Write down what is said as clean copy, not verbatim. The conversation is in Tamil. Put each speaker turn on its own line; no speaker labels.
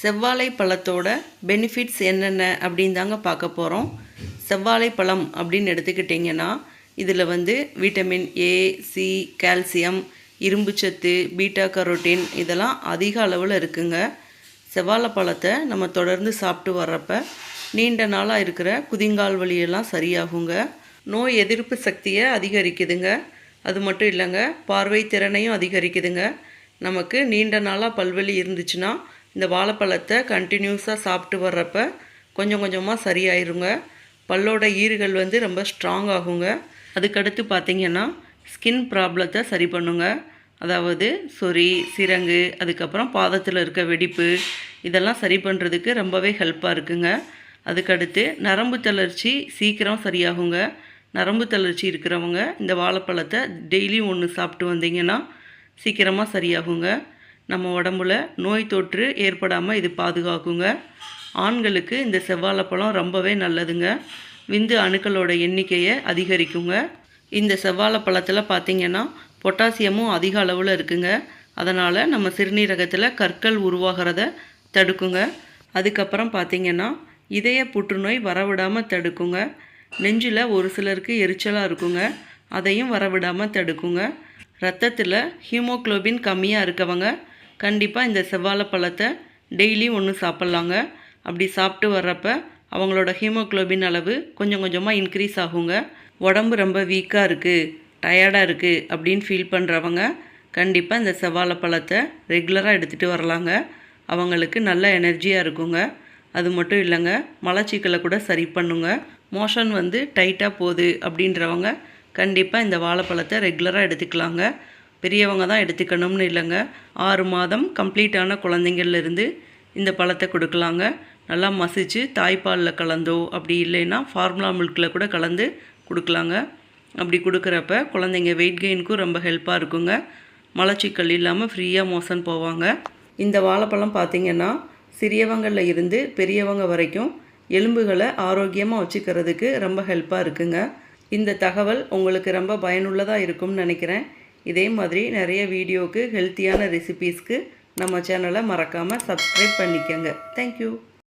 செவ்வாழை பழத்தோட பெனிஃபிட்ஸ் என்னென்ன அப்படின்னு தாங்க பார்க்க போகிறோம். செவ்வாழை பழம் அப்படின்னு எடுத்துக்கிட்டிங்கன்னா இதில் விட்டமின் ஏ, சி, கால்சியம், இரும்புச்சத்து, பீட்டா கரோட்டின் இதெல்லாம் அதிக அளவில் இருக்குங்க. செவ்வாழை பழத்தை நம்ம தொடர்ந்து சாப்பிட்டு வர்றப்ப நீண்ட நாளாக இருக்கிற குதிங்கால் வலியெல்லாம் சரியாகுங்க. நோய் எதிர்ப்பு சக்தியை அதிகரிக்குதுங்க. அது மட்டும் இல்லைங்க, பார்வை திறனையும் அதிகரிக்குதுங்க. நமக்கு நீண்ட நாளாக பல்வலி இருந்துச்சுன்னா இந்த வாழைப்பழத்தை கண்டினியூஸாக சாப்பிட்டு வர்றப்ப கொஞ்சம் கொஞ்சமாக சரியாயிருங்க. பல்லோட ஈறுகள் ரொம்ப ஸ்ட்ராங் ஆகுங்க. அதுக்கடுத்து பார்த்திங்கன்னா ஸ்கின் ப்ராப்ளத்தை சரி பண்ணுங்க. அதாவது சொறி, சிரங்கு, அதுக்கப்புறம் பாதத்தில் இருக்க வெடிப்பு இதெல்லாம் சரி பண்ணுறதுக்கு ரொம்பவே ஹெல்ப்பாக இருக்குங்க. அதுக்கடுத்து நரம்பு தளர்ச்சி சீக்கிரம் சரியாகுங்க. நரம்பு தளர்ச்சி இருக்கிறவங்க இந்த வாழைப்பழத்தை டெய்லியும் ஒன்று சாப்பிட்டு வந்தீங்கன்னா சீக்கிரமாக சரியாகுங்க. நம்ம உடம்புல நோய் தொற்று ஏற்படாமல் இது பாதுகாக்குங்க. ஆண்களுக்கு இந்த செவ்வாழைப்பழம் ரொம்பவே நல்லதுங்க. விந்து அணுக்களோட எண்ணிக்கையை அதிகரிக்குங்க. இந்த செவ்வாழைப்பழத்தில் பார்த்திங்கன்னா பொட்டாசியமும் அதிக அளவில் இருக்குங்க. அதனால் நம்ம சிறுநீரகத்தில் கற்கள் உருவாகிறத தடுக்குங்க. அதுக்கப்புறம் பார்த்திங்கன்னா இதய புற்றுநோய் வரவிடாமல் தடுக்குங்க. நெஞ்சில் ஒரு சிலருக்கு எரிச்சலாக இருக்குங்க, அதையும் வரவிடாமல் தடுக்குங்க. ரத்தத்தில் ஹீமோக்ளோபின் கம்மியாக இருக்கவங்க கண்டிப்பாக இந்த செவ்வாழைப்பழத்தை டெய்லி ஒன்று சாப்பிட்லாங்க. அப்படி சாப்பிட்டு வர்றப்ப அவங்களோட ஹீமோக்ளோபின் அளவு கொஞ்சம் கொஞ்சமாக இன்க்ரீஸ் ஆகுங்க. உடம்பு ரொம்ப வீக்காக இருக்குது, டயர்டாக இருக்குது அப்படின்னு ஃபீல் பண்ணுறவங்க கண்டிப்பாக இந்த செவ்வாழைப்பழத்தை ரெகுலராக எடுத்துகிட்டு வரலாங்க. அவங்களுக்கு நல்ல எனர்ஜியாக இருக்குங்க. அது மட்டும் இல்லைங்க, மலச்சிக்கலை கூட சரி பண்ணுங்க. மோஷன் டைட்டாக போகுது அப்படின்றவங்க கண்டிப்பாக இந்த வாழைப்பழத்தை ரெகுலராக எடுத்துக்கலாங்க. பெரியவங்க தான் எடுத்துக்கணும்னு இல்லைங்க. 6 மாதம் கம்ப்ளீட்டான குழந்தைங்கள்லேருந்து இந்த பழத்தை கொடுக்கலாங்க. நல்லா மசிச்சு தாய்ப்பாலில் கலந்தோ அப்படி இல்லைன்னா ஃபார்முலா மில்கில் கூட கலந்து கொடுக்கலாங்க. அப்படி கொடுக்குறப்ப குழந்தைங்க வெயிட் கெயினுக்கும் ரொம்ப ஹெல்ப்பாக இருக்குங்க. மலச்சிக்கல் இல்லாமல் ஃப்ரீயாக மோஷன் போவாங்க. இந்த வாழைப்பழம் பார்த்திங்கன்னா சிறியவங்களில் இருந்து பெரியவங்க வரைக்கும் எலும்புகளை ஆரோக்கியமாக வச்சுக்கிறதுக்கு ரொம்ப ஹெல்ப்பாக இருக்குங்க. இந்த தகவல் உங்களுக்கு ரொம்ப பயனுள்ளதாக இருக்கும்னு நினைக்கிறேன். இதே மாதிரி நிறைய வீடியோவுக்கு ஹெல்த்தியான ரெசிபீஸ்க்கு நம்ம சேனலை மறக்காமல் சப்ஸ்கிரைப் பண்ணிக்கோங்க. தேங்க்யூ.